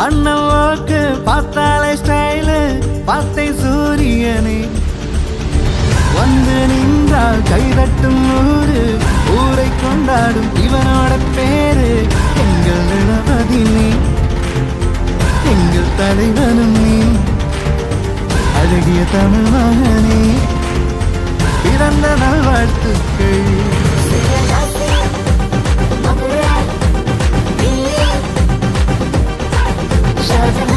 அண்ணன் வாக்கு பார்த்தாலே ஸ்டைலு பார்த்தே சூரியனே வந்து நின்றால் கைதட்டும் ஊரு ஊரை கொண்டாடும் இவனோட பேரு எங்கள் நிலவதி நீ எங்கள் தலைவனும் நீ அழகிய தமிழ் மகனே பிறந்த நல்வாழ்த்துக்கள் Shows